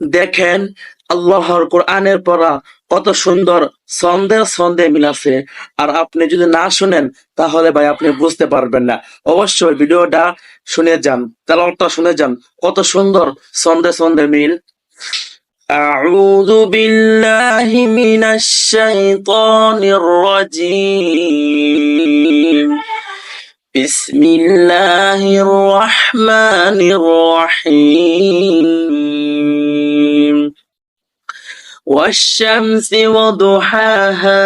দেখেন আল্লাহর কোরআনের পড়া কত সুন্দর ছন্দে ছন্দে মিল আছে। আর আপনি যদি না শুনেন তাহলে ভাই আপনি বুঝতে পারবেন না। অবশ্যই ভিডিওটা শুনে যান, তেলাওয়াতটা শুনে যান, কত সুন্দর ছন্দে ছন্দে মিল। أعوذ بالله من الشيطان الرجيم. بسم الله الرحمن الرحيم. والشمس وضحاها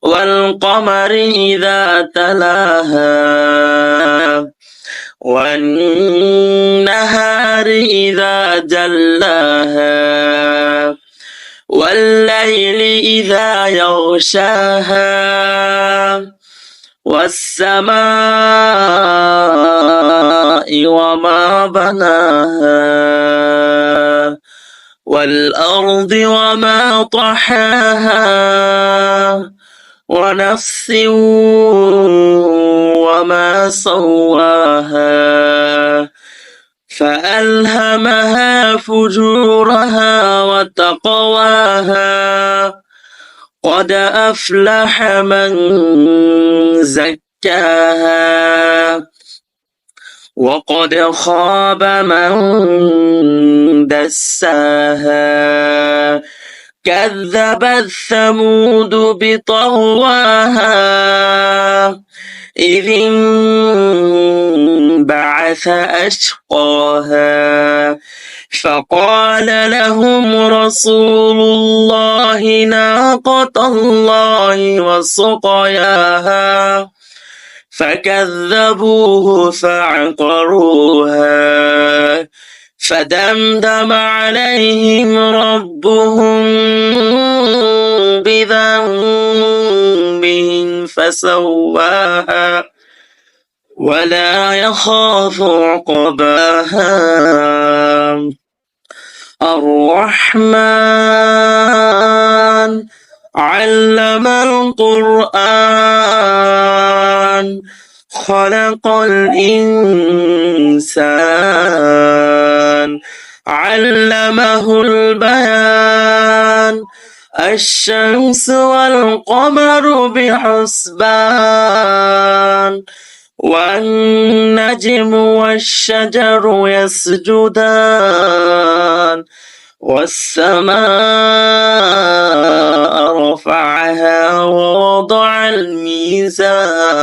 والقمر إذا تلاها والنهار إذا جلاها والليل إذا يغشاها والسماء وما بناها والأرض وما طحاها ونفس وما سواها فألهمها فجورها وتقواها قد أفلح من زكاها وقد خاب من دساها كذبت ثمود بطغواها إذ انبعث أشقاها فقال لهم رسول الله ناقة الله وسقياها فكذبوه فعقروها فدمدم عليهم ربهم بذنبهم فسواها ولا يخاف عقباها الرحمن علم القرآن خلق الإنسان علمه البيان الشمس والقمر بحسبان والنجم والشجر يسجدان والسماء رفعها ووضع الميزان